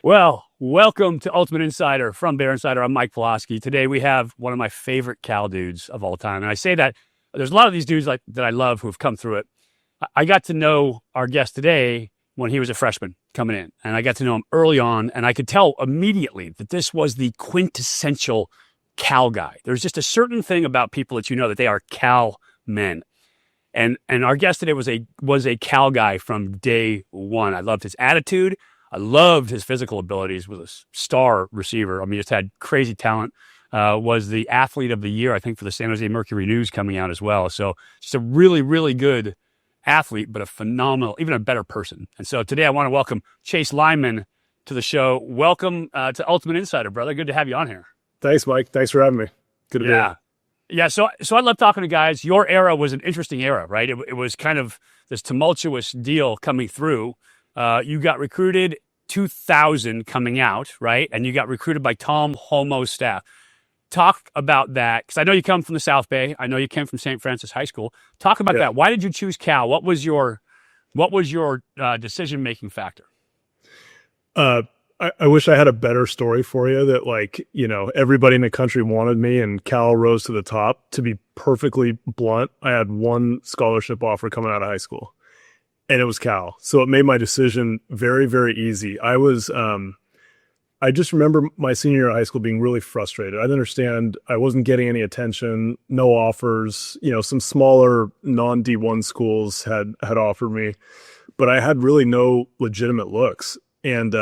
Well, welcome to Ultimate Insider from Bear Insider. I'm Mike Pawlawski. Today we have one of my favorite Cal dudes of all time. And I say that there's a lot of these dudes that I love who have come through it. I got to know our guest today when he was a freshman coming in. And I got to know him early on. And I could tell immediately that this was the quintessential Cal guy. There's just a certain thing about people that you know that they are Cal men. And our guest today was a Cal guy from day one. I loved his attitude. I loved his physical abilities. Was a star receiver. I mean, just had crazy talent. Was the athlete of the year, I think, for the San Jose Mercury News coming out as well. So just a really, really good athlete, but a phenomenal, even a better person. And so today I want to welcome Chase Lyman to the show. Welcome to Ultimate Insider, brother. Good to have you on here. Thanks, Mike. Thanks for having me. Good to be here. Yeah, so I love talking to guys. Your era was an interesting era, right? It was kind of this tumultuous deal coming through. You got recruited 2000 coming out, right? And you got recruited by Tom Holmoe's staff. Talk about that, because I know you come from the South Bay. I know you came from St. Francis High School. Talk about that. Why did you choose Cal? What was your decision-making factor? I wish I had a better story for you that, everybody in the country wanted me and Cal rose to the top. To be perfectly blunt, I had one scholarship offer coming out of high school, and it was Cal. So it made my decision very, very easy. I just remember my senior year of high school being really frustrated. I didn't understand. I wasn't getting any attention, no offers. Some smaller non-D1 schools had offered me, but I had really no legitimate looks. And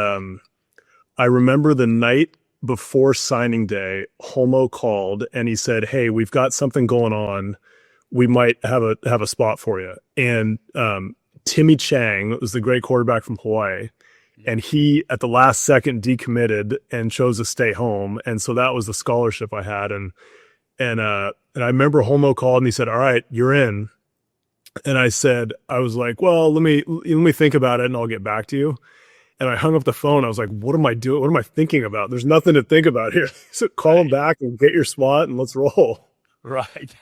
I remember the night before signing day, Holmoe called and he said, "Hey, we've got something going on. We might have a spot for you." And Timmy Chang was the great quarterback from Hawaii. And he, at the last second, decommitted and chose to stay home. And so that was the scholarship I had. And I remember Holmoe called and he said, "All right, you're in." And I was like, "Well, let me think about it and I'll get back to you." And I hung up the phone. I was like, "What am I doing? What am I thinking about? There's nothing to think about here." So call him back and get your spot and let's roll. Right.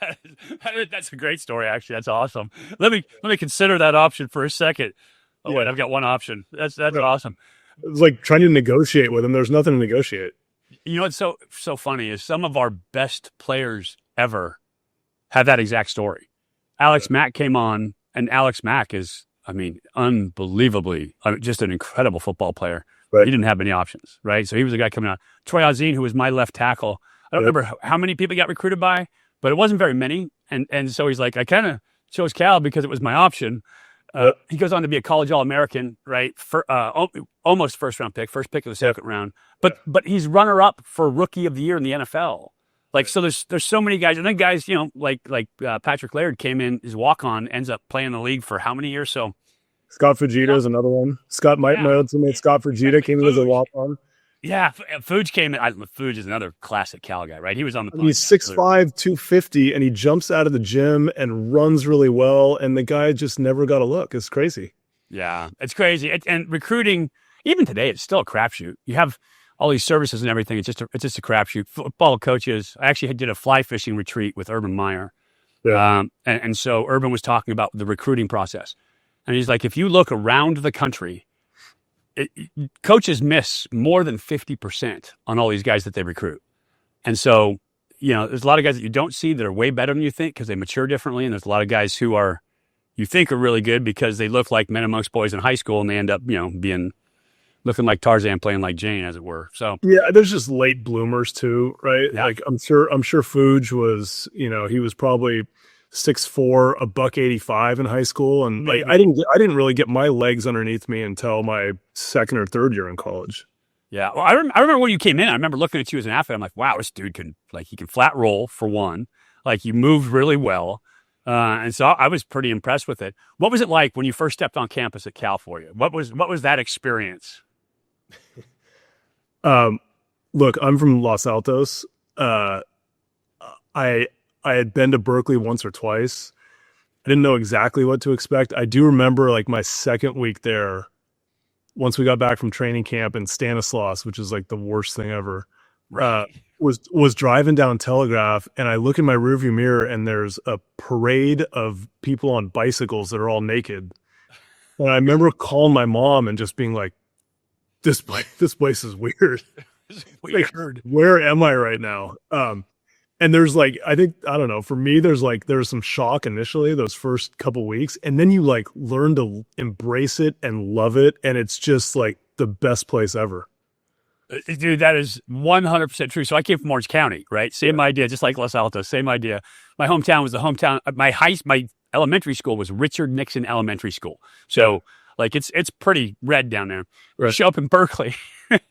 That's a great story, actually. That's awesome. Let me consider that option for a second. Oh, wait, I've got one option. That's awesome. It was like trying to negotiate with him. There's nothing to negotiate. You know what's so funny is some of our best players ever have that exact story. Alex Mack came on, and Alex Mack is, unbelievably, just an incredible football player. Right. He didn't have any options, right? So he was the guy coming out. Troy Ozine, who was my left tackle. I don't remember how many people he got recruited by, but it wasn't very many. And so he's like, I kind of chose Cal because it was my option. He goes on to be a college All-American, right? Almost first pick of the second round. But he's runner-up for Rookie of the Year in the NFL. So there's so many guys. And then guys, like Patrick Laird came in, his walk-on, ends up playing in the league for how many years? So Scott Fujita is another one. My old teammate Scott Fujita came in as a walk-on. Yeah, Fuge came in. Fuge is another classic Cal guy, right? He was on the. He's 6'5", 250, and he jumps out of the gym and runs really well. And the guy just never got a look. It's crazy. Yeah, it's crazy. And recruiting, even today, it's still a crapshoot. You have all these services and everything. It's just a crapshoot. Football coaches. I actually did a fly fishing retreat with Urban Meyer, and so Urban was talking about the recruiting process, and he's like, if you look around the country. Coaches miss more than 50% on all these guys that they recruit. And so, there's a lot of guys that you don't see that are way better than you think because they mature differently. And there's a lot of guys who you think are really good because they look like men amongst boys in high school and they end up, looking like Tarzan playing like Jane, as it were. So yeah, there's just late bloomers too, right? Yeah. Like I'm sure Fuge was, he was probably 6'4", $185 in high school, and I didn't really get my legs underneath me until my second or third year in college. Yeah, well, I remember when you came in. I remember looking at you as an athlete. I'm like, wow, this dude he can flat roll for one. You moved really well, and so I was pretty impressed with it. What was it like when you first stepped on campus at Cal for you? What was that experience? Look, I'm from Los Altos. I had been to Berkeley once or twice. I didn't know exactly what to expect. I do remember my second week there, once we got back from training camp in Stanislaus, which is the worst thing ever, was driving down Telegraph, and I look in my rearview mirror and there's a parade of people on bicycles that are all naked. And I remember calling my mom and just being like, this place is weird. It's Like, weird. where am I right now? And there's like, I don't know, for me, there's some shock initially, those first couple weeks. And then you like learn to embrace it and love it. And it's just like the best place ever. Dude, that is 100% true. So I came from Orange County, right? Same idea, just like Los Altos, same idea. My hometown was the hometown. My elementary school was Richard Nixon Elementary School. So like it's pretty red down there. Right. Show up in Berkeley.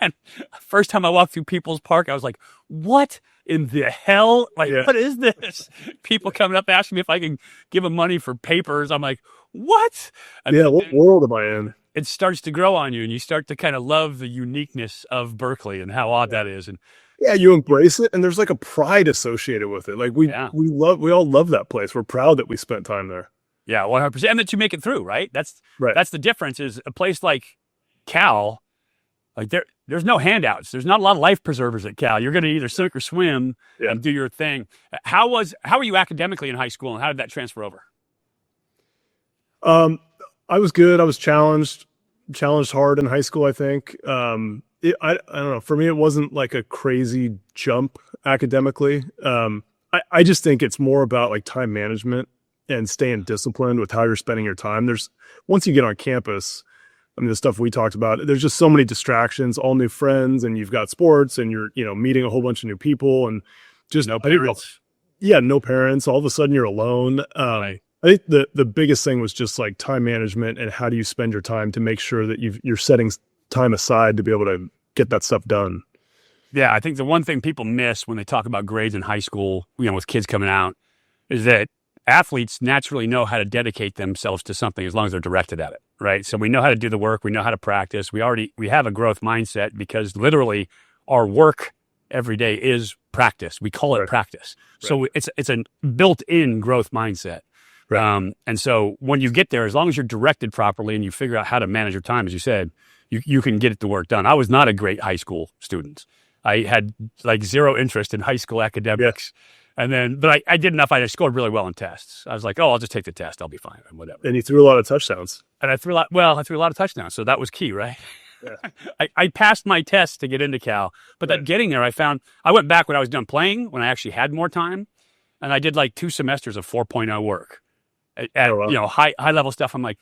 And first time I walked through People's Park, I was like, what in the hell? Like, what is this? People coming up asking me if I can give them money for papers. I'm like, what? And what world am I in? it starts to grow on you, and you start to kind of love the uniqueness of Berkeley and how odd that is. And you embrace it, and there's like a pride associated with it. Like we all love that place. We're proud that we spent time there. Yeah, 100%, and that you make it through, right? That's the difference. Is a place like Cal, like there's no handouts. There's not a lot of life preservers at Cal. You're going to either sink or swim and do your thing. How were you academically in high school, and how did that transfer over? I was good. I was challenged hard in high school, I think. I don't know. For me, it wasn't like a crazy jump academically. I just think it's more about like time management and staying disciplined with how you're spending your time. Once you get on campus, I mean, the stuff we talked about, there's just so many distractions, all new friends, and you've got sports, and you're, meeting a whole bunch of new people, and just no parents. No parents. All of a sudden you're alone. I think the biggest thing was just like time management and how do you spend your time to make sure that you're setting time aside to be able to get that stuff done. Yeah, I think the one thing people miss when they talk about grades in high school, with kids coming out, is that athletes naturally know how to dedicate themselves to something as long as they're directed at it, right? So we know how to do the work, we know how to practice. We have a growth mindset because literally our work every day is practice. We call it practice. Right. So it's a built-in growth mindset. Right. And so when you get there, as long as you're directed properly and you figure out how to manage your time, as you said, you can get the work done. I was not a great high school student. I had like zero interest in high school academics. But I did enough. I scored really well in tests. I was like, I'll just take the test. I'll be fine and whatever. And you threw a lot of touchdowns. And I threw a lot of touchdowns. So that was key, right? Yeah. I passed my test to get into Cal, but that getting there, I went back when I was done playing, when I actually had more time, and I did like 2 semesters of 4.0 work at high level stuff. I'm like,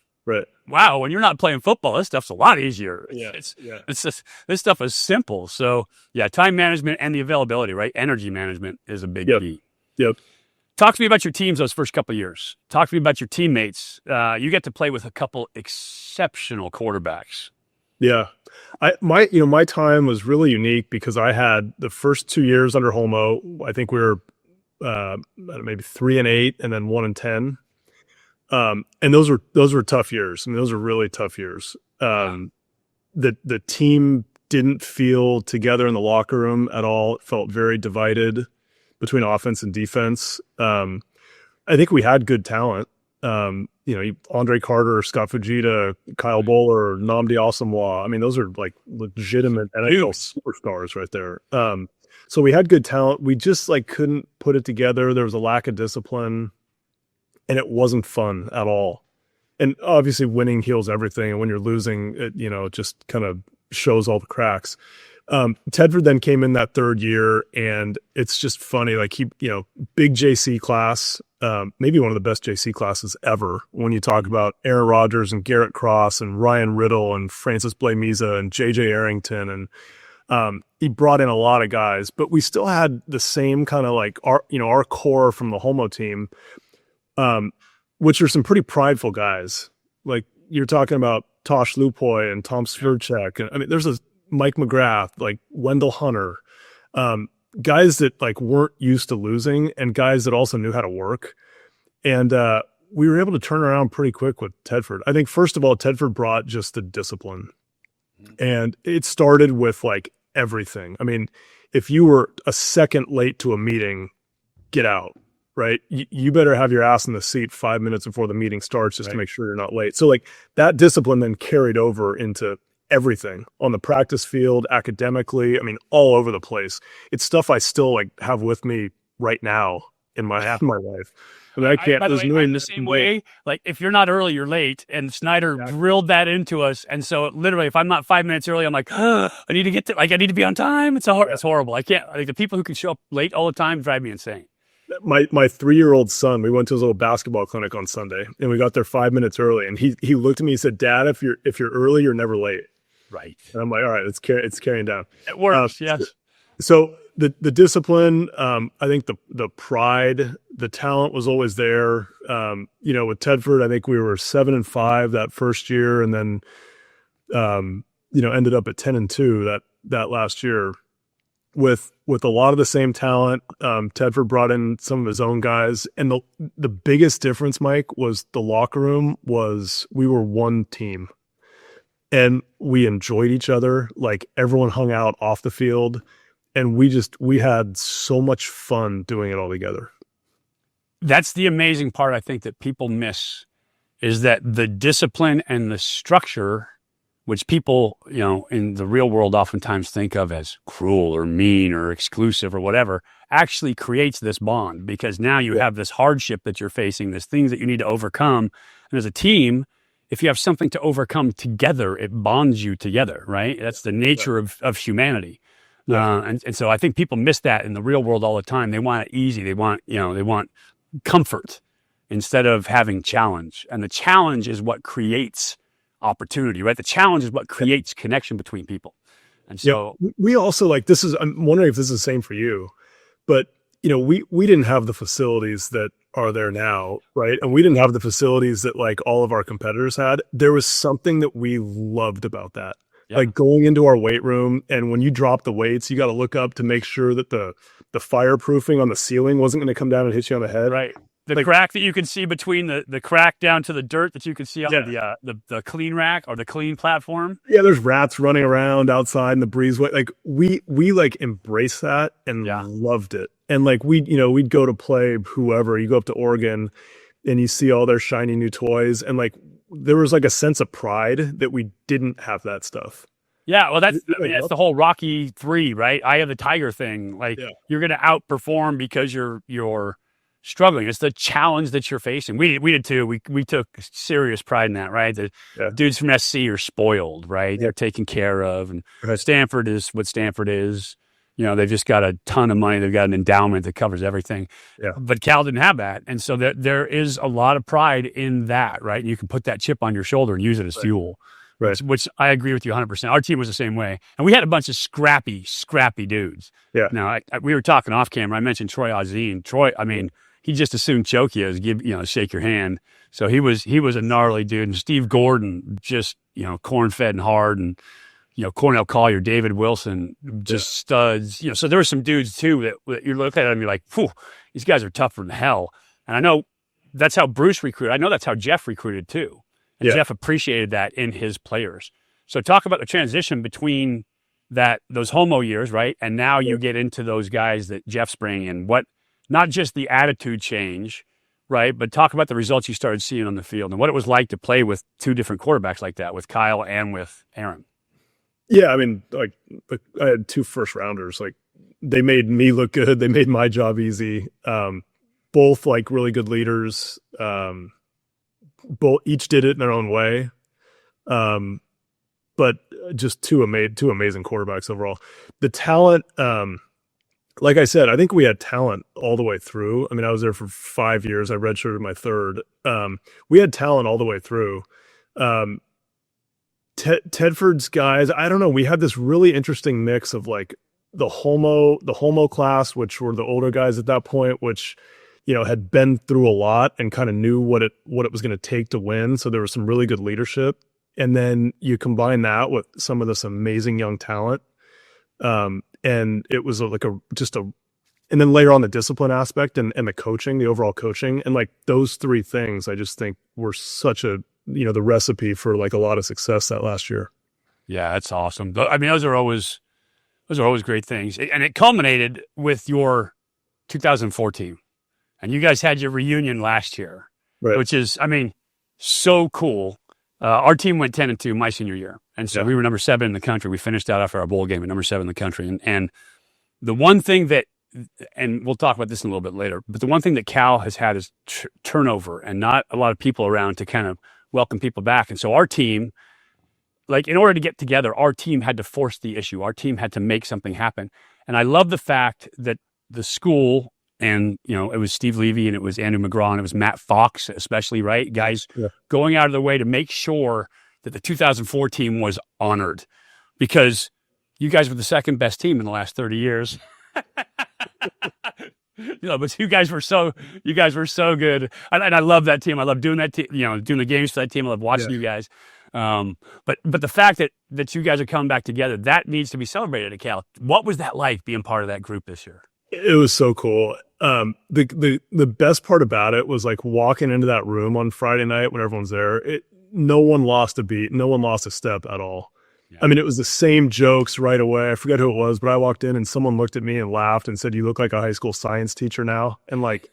wow, when you're not playing football, this stuff's a lot easier. It's just, this stuff is simple. So time management and the availability, right? Energy management is a big key. Yep. Talk to me about your teams those first couple of years. Talk to me about your teammates. You get to play with a couple exceptional quarterbacks. Yeah. My time was really unique because I had the first 2 years under Homo. I think we were maybe 3-8 and then 1-10. And those were tough years. I mean, those were really tough years. The team didn't feel together in the locker room at all. It felt very divided between offense and defense. I think we had good talent. Andre Carter, Scott Fujita, Kyle Bowler, Nnamdi Asomugha. I mean, those are like legitimate NFL superstars right there. So we had good talent. We just like couldn't put it together. There was a lack of discipline. And it wasn't fun at all. And obviously winning heals everything. And when you're losing, it just kind of shows all the cracks. Tedford then came in that third year, and it's just funny. Like big JC class, maybe one of the best JC classes ever. When you talk about Aaron Rodgers and Garrett Cross and Ryan Riddle and Francis Blamiza and JJ Arrington. And he brought in a lot of guys, but we still had the same kind of like our core from the Homo team. Which are some pretty prideful guys. Like you're talking about Tosh Lupoy and Tom Svirchek. And I mean, there's a Mike McGrath, like Wendell Hunter, guys that like weren't used to losing and guys that also knew how to work. And, we were able to turn around pretty quick with Tedford. I think first of all, Tedford brought just the discipline, and it started with like everything. I mean, if you were a second late to a meeting, get out. Right. You better have your ass in the seat 5 minutes before the meeting starts just to make sure you're not late. So like that discipline then carried over into everything on the practice field, academically. I mean, all over the place. It's stuff I still like have with me right now. in my life. I mean, I can't. By the There's way, I'm the same way. Like if you're not early, you're late. And Snyder drilled that into us. And so literally, if I'm not 5 minutes early, I'm like, I need to get to, like, I need to be on time. It's horrible. I can't. Like the people who can show up late all the time drive me insane. My 3-year-old son, we went to his little basketball clinic on Sunday, and we got there 5 minutes early. And he looked at me and said, "Dad, if you're early, you're never late." Right. And I'm like, "All right, it's carrying down." It works. Yes. So the discipline, I think the pride, the talent was always there. With Tedford, I think we were 7-5 that first year, and then ended up at 10-2 that last year with a lot of the same talent. Tedford brought in some of his own guys, and the biggest difference, Mike, was the locker room was we were one team, and we enjoyed each other. Like everyone hung out off the field. And we had so much fun doing it all together. That's the amazing part I think that people miss is that the discipline and the structure, which people, in the real world oftentimes think of as cruel or mean or exclusive or whatever, actually creates this bond because now you have this hardship that you're facing, there's things that you need to overcome. And as a team, if you have something to overcome together, it bonds you together, right? That's the nature of humanity. Yeah. And so I think people miss that in the real world all the time. They want it easy. They want comfort instead of having challenge. And the challenge is what creates opportunity, right? The challenge is what creates connection between people. And so we also I'm wondering if this is the same for you, but we didn't have the facilities that are there now, right? And we didn't have the facilities that like all of our competitors had. There was something that we loved about that. Yeah. Like going into our weight room, and when you drop the weights, you got to look up to make sure that the fireproofing on the ceiling wasn't going to come down and hit you on the head. Right. The crack that you can see between the crack down to the dirt that you can see on the clean rack or the clean platform. Yeah, there's rats running around outside in the breezeway. Like we like embraced that and loved it. And like we'd go to play whoever. You go up to Oregon, and you see all their shiny new toys, and like there was like a sense of pride that we didn't have that stuff. Yeah, well, that's the whole Rocky 3, right? Eye of the Tiger thing. Like you're going to outperform because you're struggling. It's the challenge that you're facing. We did too. We took serious pride in that, right? The dudes from SC are spoiled, right? They're taken care of, and Stanford is what Stanford is. They've just got a ton of money. They've got an endowment that covers everything. Yeah. But Cal didn't have that. And so there is a lot of pride in that, right? You can put that chip on your shoulder and use it as fuel, which I agree with you 100%. Our team was the same way. And we had a bunch of scrappy dudes. Yeah. Now, we were talking off camera. I mentioned Troy Ozine. Troy, I mean, he just assumed choke you, shake your hand. So he was a gnarly dude. And Steve Gordon, just, corn-fed and hard, and Cornell Collier, David Wilson, just studs. So there were some dudes too that you look at them and you're like, "Phew, these guys are tougher than hell." And I know that's how Bruce recruited. I know that's how Jeff recruited too. And Jeff appreciated that in his players. So talk about the transition between those homo years, right? And now you get into those guys that Jeff's bringing in. What, not just the attitude change, right? But talk about the results you started seeing on the field and what it was like to play with two different quarterbacks like that, with Kyle and with Aaron. Yeah, I mean, like I had 2 first rounders. Like they made me look good. They made my job easy. Both like really good leaders. Both each did it in their own way. But just two amazing quarterbacks overall. The talent, like I said, I think we had talent all the way through. I mean, I was there for 5 years. I redshirted my third. We had talent all the way through. Tedford's guys, I don't know. We had this really interesting mix of like the homo class, which were the older guys at that point, which, had been through a lot and kind of knew what it was going to take to win. So there was some really good leadership. And then you combine that with some of this amazing young talent. And it was and then later on the discipline aspect and the coaching, the overall coaching, and like those 3 things, I just think were such the recipe for like a lot of success that last year. Yeah, that's awesome. I mean, those are always great things. And it culminated with your 2014. And you guys had your reunion last year, which is, I mean, so cool. Our team went 10-2 my senior year. And so we were number 7 in the country. We finished out after our bowl game at number 7 in the country. And the one thing that and we'll talk about this in a little bit later, but the one thing that Cal has had is turnover and not a lot of people around to kind of welcome people back. And so our team, like in order to get together, our team had to force the issue. Our team had to make something happen. And I love the fact that the school, and, you know, it was Steve Levy and it was Andrew McGraw and it was Matt Fox, especially, right? Guys going out of their way to make sure that the 2004 team was honored, because you guys were the second best team in the last 30 years. You know, but you guys were so good. And I love that team. I love doing that team, you know, doing the games for that team. I love watching you guys. But the fact that you guys are coming back together, that needs to be celebrated at Cal. What was that like, being part of that group this year? It was so cool. The best part about it was like walking into that room on Friday night when everyone's there. No one lost a beat. No one lost a step at all. Yeah. I mean, it was the same jokes right away. I forget who it was, but I walked in and someone looked at me and laughed and said, "You look like a high school science teacher now." And like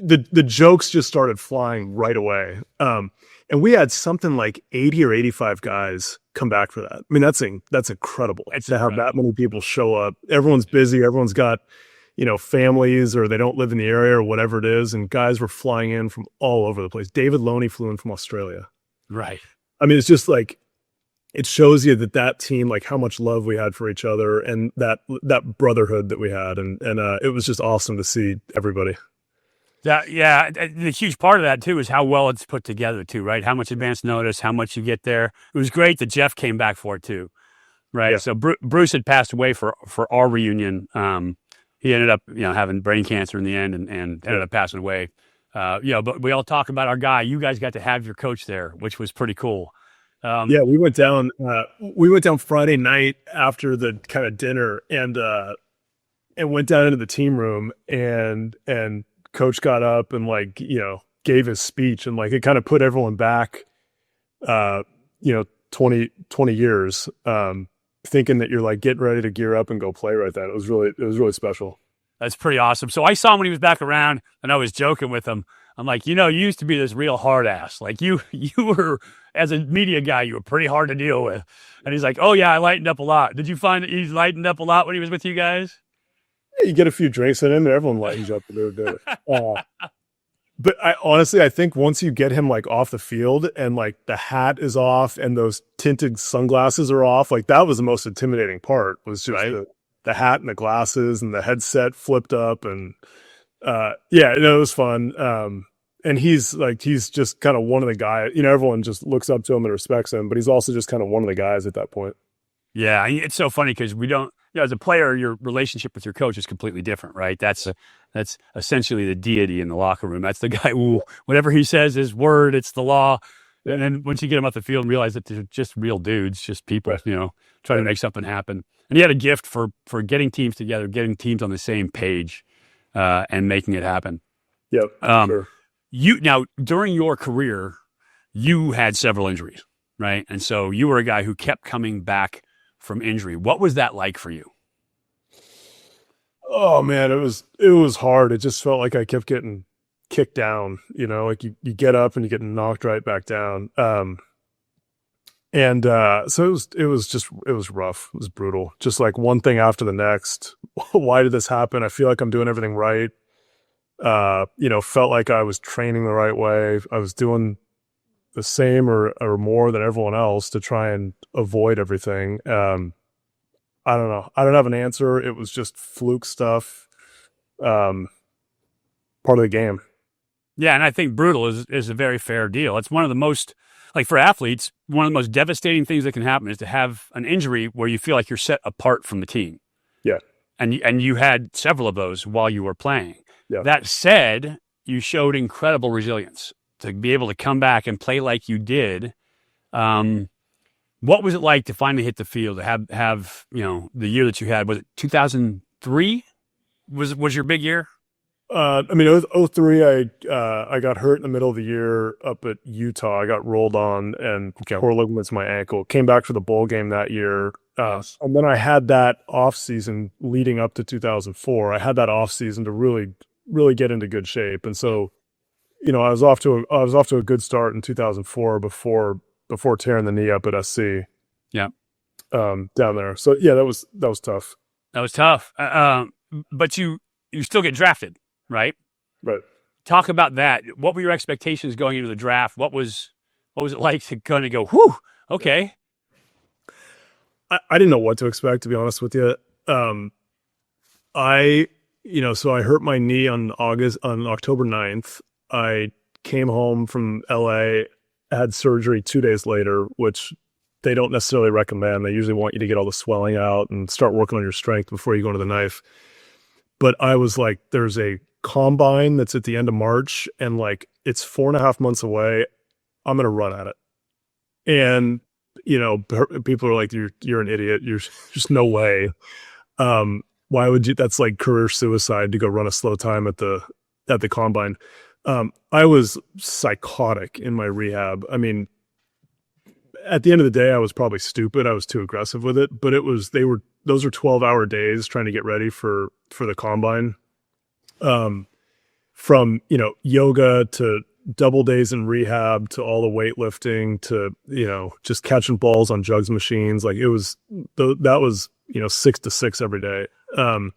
the jokes just started flying right away. And we had something like 80 or 85 guys come back for that. I mean, that's incredible to have that many people show up. Everyone's busy. Everyone's got, you know, families, or they don't live in the area or whatever it is. And guys were flying in from all over the place. David Loney flew in from Australia. Right. I mean, it's just like, it shows you that team, like how much love we had for each other and that brotherhood that we had. And it was just awesome to see everybody. Yeah, the huge part of that too is how well it's put together too, right? How much advance notice, how much you get there. It was great that Jeff came back for it too, right? Yeah. So Bruce had passed away for our reunion. He ended up, you know, having brain cancer in the end and ended up passing away. You know, but we all talk about our guy. You guys got to have your coach there, which was pretty cool. Yeah, we went down Friday night after the kind of dinner and went down into the team room and coach got up and, like, you know, gave his speech, and like it kind of put everyone back, you know, 20 years, thinking that you're like getting ready to gear up and go play right then. It was really special. That's pretty awesome. So I saw him when he was back around, and I was joking with him. I'm like, you know, you used to be this real hard ass. Like you were, as a media guy, you were pretty hard to deal with. And he's like, oh yeah, I lightened up a lot. Did you find that he's lightened up a lot when he was with you guys? You get a few drinks in him and everyone lightens up a little bit. But I think once you get him like off the field and like the hat is off and those tinted sunglasses are off, like that was the most intimidating part, was just the hat and the glasses and the headset flipped up. And yeah, it was fun. And he's just kind of one of the guys, you know, everyone just looks up to him and respects him, but he's also just kind of one of the guys at that point. Yeah, it's so funny because we don't, you know, as a player, your relationship with your coach is completely different, right? That's essentially the deity in the locker room. That's the guy who, whatever he says is word, it's the law. And then once you get him off the field and realize that they're just real dudes, just people, you know, trying to make something happen. And he had a gift for getting teams together, getting teams on the same page, and making it happen. Yep. Sure. Now, during your career, you had several injuries, right? And so you were a guy who kept coming back from injury. What was that like for you? Oh man, it was hard. It just felt like I kept getting kicked down, you know, like you get up and you get knocked right back down. So it was rough. It was brutal. Just like one thing after the next. Why did this happen? I feel like I'm doing everything right. You know, felt like I was training the right way. I was doing the same or more than everyone else to try and avoid everything. I don't know. I don't have an answer. It was just fluke stuff. Part of the game. Yeah, and I think brutal is a very fair deal. It's one of the most, like for athletes, one of the most devastating things that can happen is to have an injury where you feel like you're set apart from the team. Yeah. And you had several of those while you were playing. Yeah. That said, you showed incredible resilience to be able to come back and play like you did. What was it like to finally hit the field, to have you know, the year that you had? Was it 2003? Was your big year? I mean, 03, I got hurt in the middle of the year up at Utah. I got rolled on and tore ligaments in my ankle. Came back for the bowl game that year. And then I had that off season leading up to 2004. I had that off season to really, really get into good shape. And so, you know, I was off to a good start in 2004 before tearing the knee up at SC. Yeah. Down there. So yeah, that was tough. That was tough. But you you still get drafted, right? Right. Talk about that. What were your expectations going into the draft? What was it like to kind of go, whew, okay. I didn't know what to expect, to be honest with you. I, so I hurt my knee on October 9th. I came home from LA, had surgery 2 days later, which they don't necessarily recommend. They usually want you to get all the swelling out and start working on your strength before you go into the knife. But I was like, there's a combine that's at the end of March, and like, it's 4.5 months away. I'm going to run at it. And, people are like, you're an idiot. You're just no way. Why would you? That's like career suicide to go run a slow time at the combine. I was psychotic in my rehab. I mean, at the end of the day, I was probably stupid. I was too aggressive with it, but those were 12-hour days trying to get ready for the combine. From, yoga to double days in rehab to all the weightlifting to, just catching balls on jugs machines. Like that was 6 to 6 every day. And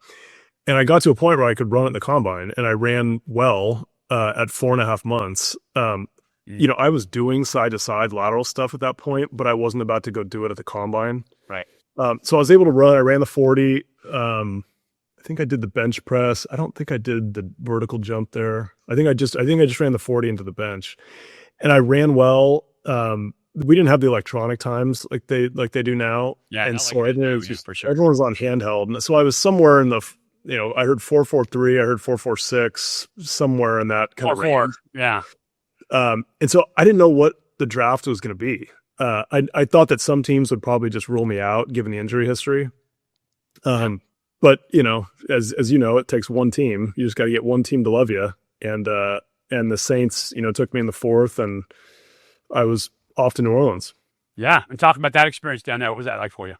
I got to a point where I could run at the combine, and I ran well, at 4.5 months. I was doing side to side lateral stuff at that point, but I wasn't about to go do it at the combine. Right. So I was able to run. I ran the 40. I think I did the bench press. I don't think I did the vertical jump there. I think I just ran the 40 into the bench, and I ran well. We didn't have the electronic times like they do now. Yeah. And so like for sure. everyone was on handheld. And so I was somewhere in the, I heard 4.43, I heard 4.46, somewhere in that kind of range. Yeah. And so I didn't know what the draft was going to be. I thought that some teams would probably just rule me out given the injury history. But as you know, it takes one team. You just got to get one team to love you. And the Saints, took me in the 4th, and I was off to New Orleans. Yeah. And talk about that experience down there. What was that like for you?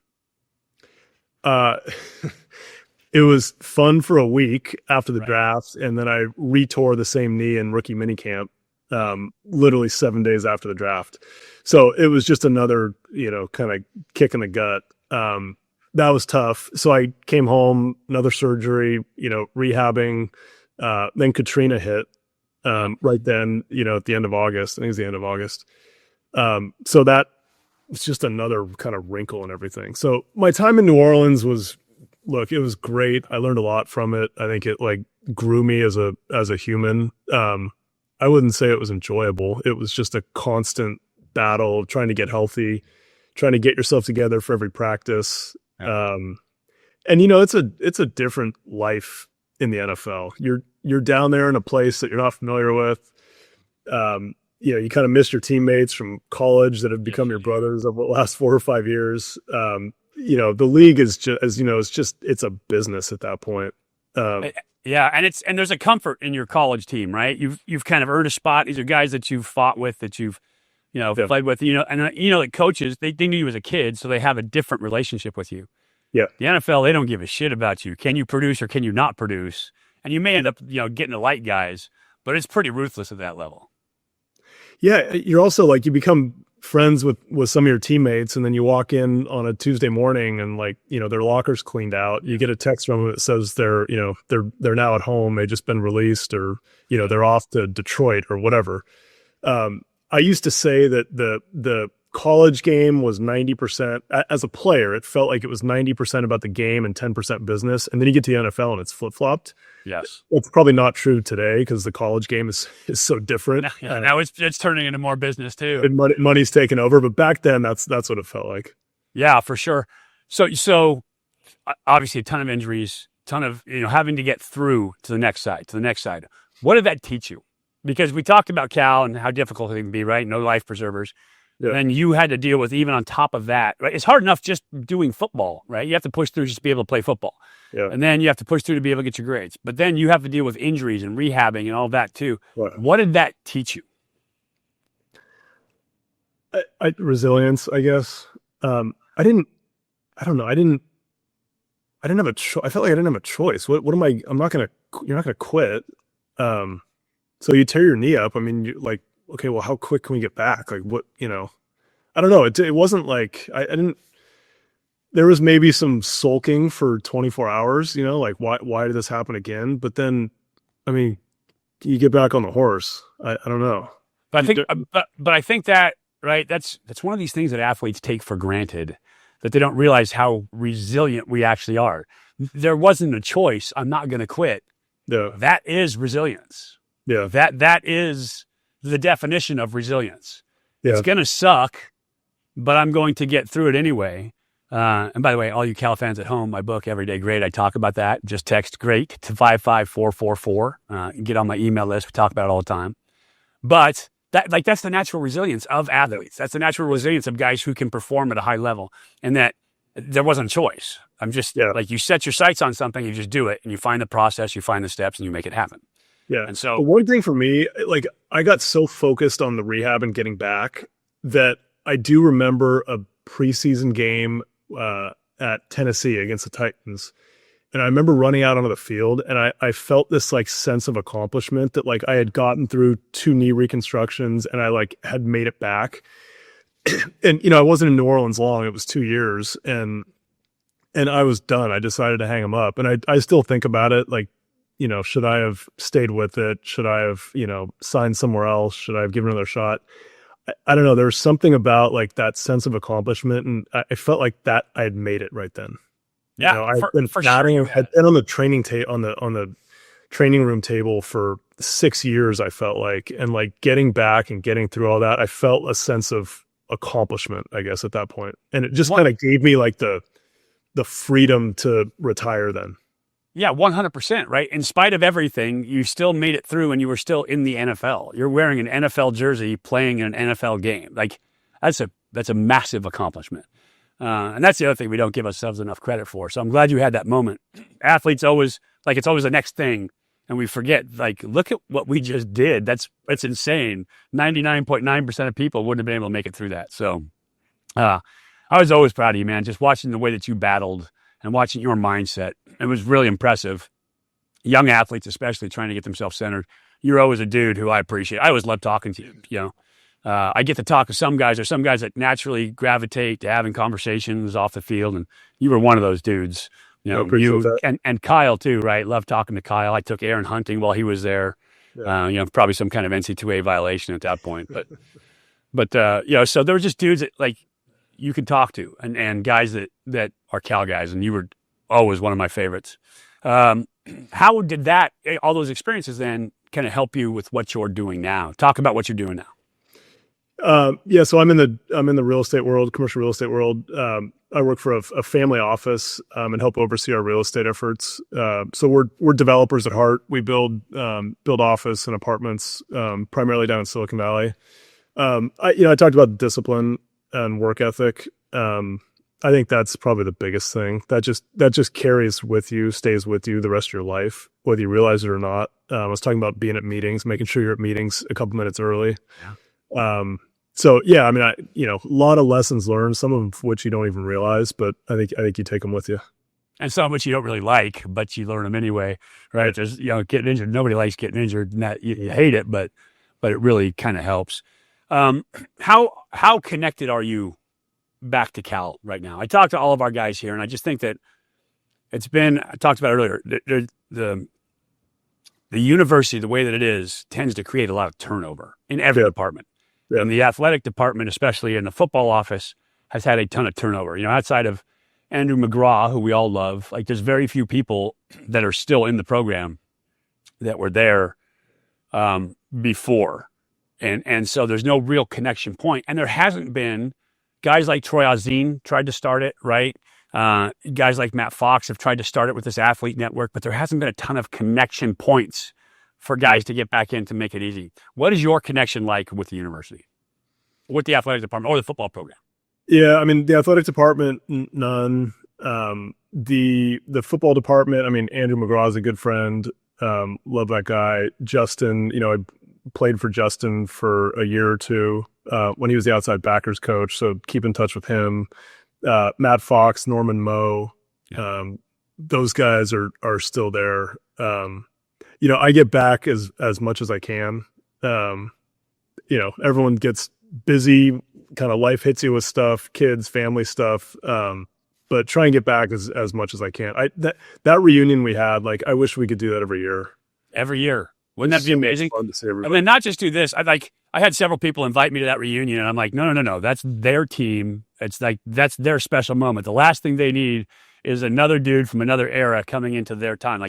It was fun for a week after the draft. And then I retore the same knee in rookie minicamp, literally 7 days after the draft. So it was just another, kind of kick in the gut. That was tough. So I came home, another surgery, rehabbing. Then Katrina hit right then, at the end of August. I think it was the end of August. So that was just another kind of wrinkle in everything. So my time in New Orleans it was great. I learned a lot from it. I think it like grew me as a human. I wouldn't say it was enjoyable. It was just a constant battle of trying to get healthy, trying to get yourself together for every practice. Yeah. And it's a different life in the NFL. You're down there in a place that you're not familiar with. You kind of miss your teammates from college that have become your brothers over the last 4 or 5 years. The league is just, it's a business at that point. Yeah. And there's a comfort in your college team, right? You've kind of earned a spot. These are guys that you've fought with, that you've, played with, and the coaches, they knew you as a kid, so they have a different relationship with you. Yeah. The NFL, they don't give a shit about you. Can you produce or can you not produce? And you may end up, getting the light guys, but it's pretty ruthless at that level. Yeah. You're also like, you become friends with some of your teammates, and then you walk in on a Tuesday morning and their locker's cleaned out. You get a text from them that says they're now at home. They've just been released, or, they're off to Detroit or whatever. I used to say that the college game was 90%. As a player, it felt like it was 90% about the game and 10% business. And then you get to the NFL and it's flip-flopped. Yes. It's probably not true today because the college game is so different. Now it's turning into more business too. And money's taken over. But back then, that's what it felt like. Yeah, for sure. So obviously a ton of injuries, ton of, having to get through to the next side. What did that teach you? Because we talked about Cal and how difficult it can be, right? No life preservers. Yeah. And you had to deal with, even on top of that, right? It's hard enough just doing football, right? You have to push through just to be able to play football. Yeah. And then you have to push through to be able to get your grades. But then you have to deal with injuries and rehabbing and all that too. Right. What did that teach you? Resilience, I guess. I didn't have a choice. I felt like I didn't have a choice. You're not going to quit. So you tear your knee up. I mean, you're like, okay, well, how quick can we get back? Like what, I don't know. It wasn't like, there was maybe some sulking for 24 hours, like why did this happen again? But then, I mean, you get back on the horse. I don't know. But I think, but I think that, right, that's one of these things that athletes take for granted, that they don't realize how resilient we actually are. There wasn't a choice. I'm not going to quit. Yeah. That is resilience. Yeah. That is the definition of resilience. Yeah. It's going to suck, but I'm going to get through it anyway. And by the way, all you Cal fans at home, my book, Everyday Great, I talk about that. Just text GREAT to 55444. Get on my email list. We talk about it all the time. But that's the natural resilience of athletes. That's the natural resilience of guys who can perform at a high level, and that there wasn't a choice. I'm just like, you set your sights on something, you just do it, and you find the process, you find the steps, and you make it happen. Yeah. And so, but one thing for me, like, I got so focused on the rehab and getting back that I do remember a preseason game at Tennessee against the Titans. And I remember running out onto the field, and I felt this like sense of accomplishment that like I had gotten through 2 knee reconstructions and I like had made it back. And, I wasn't in New Orleans long. It was 2 years, and I was done. I decided to hang him up. And I still think about it. Like, should I have stayed with it? Should I have, signed somewhere else? Should I have given another shot? I don't know. There was something about like that sense of accomplishment. And I felt like that I had made it right then. yeah, I've been for batting, sure. had been on the on the training room table for 6 years, I felt like, and like getting back and getting through all that, I felt a sense of accomplishment, I guess, at that point. And it just kind of gave me like the freedom to retire then. Yeah, 100%, right? In spite of everything, you still made it through and you were still in the NFL. You're wearing an NFL jersey playing in an NFL game. Like, that's a massive accomplishment. And that's the other thing we don't give ourselves enough credit for. So I'm glad you had that moment. Athletes always, like, it's always the next thing. And we forget, like, look at what we just did. That's insane. 99.9% of people wouldn't have been able to make it through that. So I was always proud of you, man. Just watching the way that you battled and watching your mindset. It was really impressive. Young athletes, especially trying to get themselves centered. You're always a dude who I appreciate. I always love talking to you. I get to talk to some guys. There's some guys that naturally gravitate to having conversations off the field, and you were one of those dudes. You and Kyle too, right? Love talking to Kyle. I took Aaron hunting while he was there. Yeah. Probably some kind of NCAA violation at that point, but so there were just dudes that like you could talk to, and guys that are Cal guys, and you were always one of my favorites. How did all those experiences then kind of help you with what you're doing now? Talk about what you're doing now. So I'm in the real estate world, commercial real estate world. I work for a family office, and help oversee our real estate efforts. So we're developers at heart. We build office and apartments, primarily down in Silicon Valley. I talked about discipline and work ethic. I think that's probably the biggest thing that just carries with you, stays with you the rest of your life, whether you realize it or not. I was talking about being at meetings, making sure you're at meetings a couple minutes early. Yeah. A lot of lessons learned, some of which you don't even realize, but I think you take them with you. And some of which you don't really like, but you learn them anyway, right? There's, getting injured. Nobody likes getting injured, and that you hate it, but it really kind of helps. How connected are you back to Cal right now? I talked to all of our guys here, and I just think that I talked about it earlier, the university, the way that it is, tends to create a lot of turnover in every department. Yeah. And the athletic department, especially in the football office, has had a ton of turnover. Outside of Andrew McGraw, who we all love, like there's very few people that are still in the program that were there before. And so there's no real connection point. And there hasn't been guys like Troy Azine tried to start it, right? Guys like Matt Fox have tried to start it with this athlete network, but there hasn't been a ton of connection points for guys to get back in to make it easy. What is your connection like with the university, with the athletic department or the football program? Yeah, I mean, the athletic department, none. The football department, I mean, Andrew McGraw is a good friend. Love that guy. Justin, I played for Justin for a year or two when he was the outside backers coach, so keep in touch with him. Matt Fox, Norman Moe, those guys are still there. I get back as much as I can. Everyone gets busy, kind of life hits you with stuff, kids, family stuff. but try and get back as much as I can. That reunion we had, like, I wish we could do that every year. Every year. Wouldn't that be amazing? Fun to see I mean, not just do this. I had several people invite me to that reunion, and I'm like, no. That's their team. It's like, that's their special moment. The last thing they need is another dude from another era coming into their time.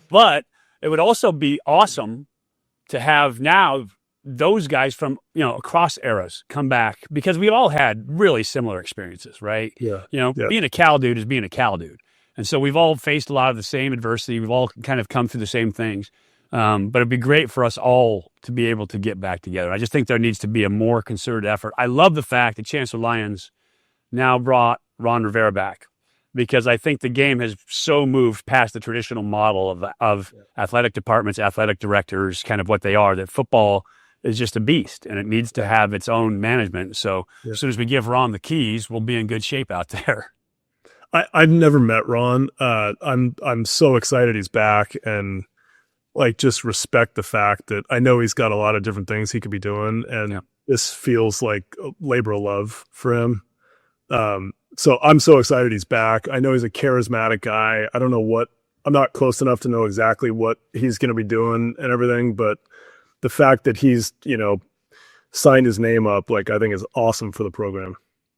But it would also be awesome to have now those guys from, across eras come back, because we've all had really similar experiences, right? Yeah. Being a Cal dude is being a Cal dude. And so we've all faced a lot of the same adversity. We've all kind of come through the same things. But it'd be great for us all to be able to get back together. I just think there needs to be a more concerted effort. I love the fact that Chancellor Lyons now brought Ron Rivera back, because I think the game has so moved past the traditional model of athletic departments, athletic directors, kind of what they are, that football is just a beast and it needs to have its own management. So as soon as we give Ron the keys, we'll be in good shape out there. I've never met Ron. I'm so excited he's back, and like, just respect the fact that I know he's got a lot of different things he could be doing, and this feels like a labor of love for him. So I'm so excited he's back. I know he's a charismatic guy. I don't know I'm not close enough to know exactly what he's going to be doing and everything, but the fact that he's, signed his name up, like, I think is awesome for the program.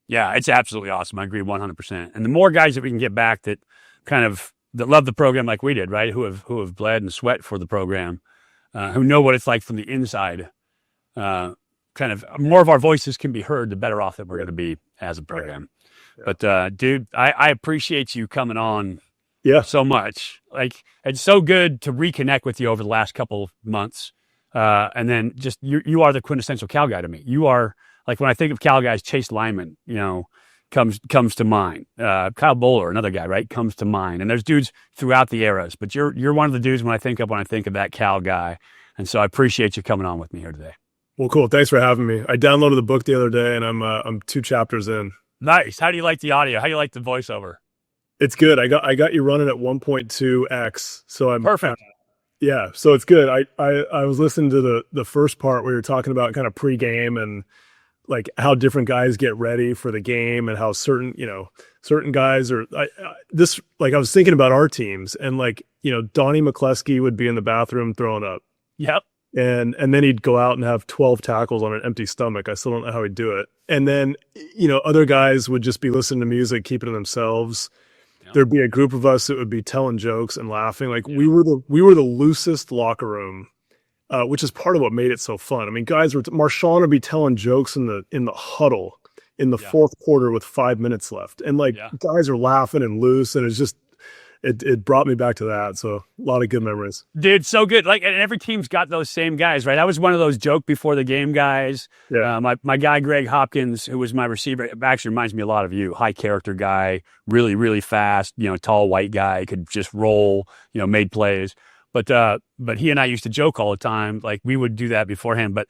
Yeah, it's absolutely awesome. I agree 100%. And the more guys that we can get back that love the program like we did, right? Who have bled and sweat for the program, who know what it's like from the inside, kind of more of our voices can be heard, the better off that we're going to be as a program. Yeah. But dude, I appreciate you coming on so much. Like, it's so good to reconnect with you over the last couple of months. And then just, you are the quintessential Cal guy to me. You are, like, when I think of Cal guys, Chase Lyman, comes to mind. Kyle Bowler, another guy, right, comes to mind. And there's dudes throughout the eras, but you're one of the dudes when I think of that Cal guy. And so I appreciate you coming on with me here today. Well, cool. Thanks for having me. I downloaded the book the other day, and I'm 2 chapters in. Nice. How do you like the audio? How do you like the voiceover? It's good. I got you running at 1.2x, so I'm perfect. Yeah, so it's good. I was listening to the first part where you're talking about kind of pregame and like how different guys get ready for the game, and how certain guys are I was thinking about our teams, and Donnie McCluskey would be in the bathroom throwing up. Yep. And then he'd go out and have 12 tackles on an empty stomach. I still don't know how he'd do it. And then, other guys would just be listening to music, keeping to themselves. Yep. There'd be a group of us that would be telling jokes and laughing. Like, we were the loosest locker room, which is part of what made it so fun. I mean, Marshawn would be telling jokes in the huddle in the fourth quarter with 5 minutes left. And guys are laughing and loose, and it's just, it brought me back to that. So a lot of good memories. Dude, so good. And every team's got those same guys, right? I was one of those joke before the game guys. Yeah. My guy, Greg Hopkins, who was my receiver, actually reminds me a lot of you. High character guy, really, really fast, tall white guy, could just roll, made plays. But he and I used to joke all the time. Like, we would do that beforehand. But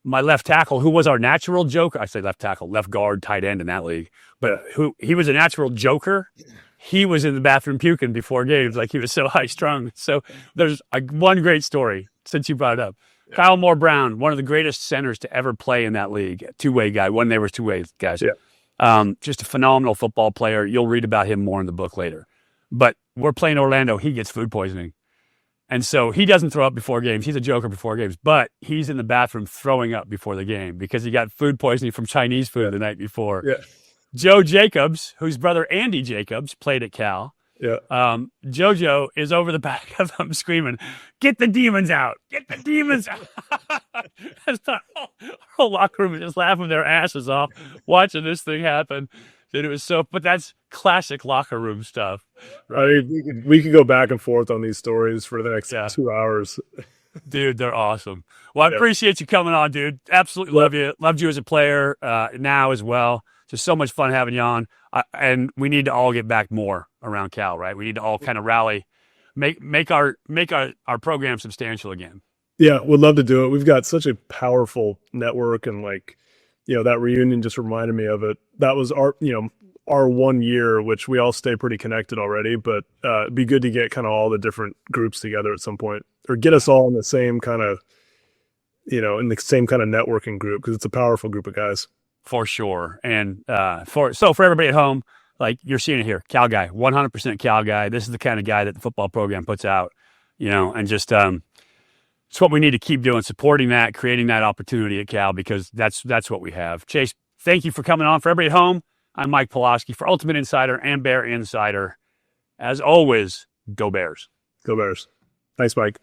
my left tackle, who was our natural joker, I say left tackle, left guard, tight end in that league, but he was a natural joker. He was in the bathroom puking before games, like he was so high strung. So there's one great story since you brought it up. Yeah. Kyle Moore Brown, one of the greatest centers to ever play in that league, two-way guy. When they were two-way guys. Yeah. Just a phenomenal football player. You'll read about him more in the book later. But we're playing Orlando. He gets food poisoning. And so he doesn't throw up before games. He's a joker before games, but he's in the bathroom throwing up before the game because he got food poisoning from Chinese food the night before. Yeah. Joe Jacobs, whose brother Andy Jacobs played at Cal. Yeah. JoJo is over the back of him screaming, "Get the demons out! Get the demons out!" Our whole locker room is just laughing their asses off watching this thing happen. Dude, it was but that's classic locker room stuff. Right? I mean, we could go back and forth on these stories for the next 2 hours. Dude, they're awesome. Well, I appreciate you coming on, dude. Absolutely love you. Loved you as a player now as well. Just so much fun having you on. And we need to all get back more around Cal, right? We need to all kind of rally, make our program substantial again. Yeah, would love to do it. We've got such a powerful network, and that reunion just reminded me of it. That was our 1 year, which we all stay pretty connected already, but it'd be good to get kind of all the different groups together at some point, or get us all in the same kind of, in the same kind of networking group, because it's a powerful group of guys. For sure. And for everybody at home, like you're seeing it here, Cal guy, 100% Cal guy. This is the kind of guy that the football program puts out, and just it's what we need to keep doing, supporting that, creating that opportunity at Cal, because that's what we have. Chase, thank you for coming on. For everybody at home, I'm Mike Pawlawski for Ultimate Insider and Bear Insider. As always, go Bears. Go Bears. Thanks, Mike.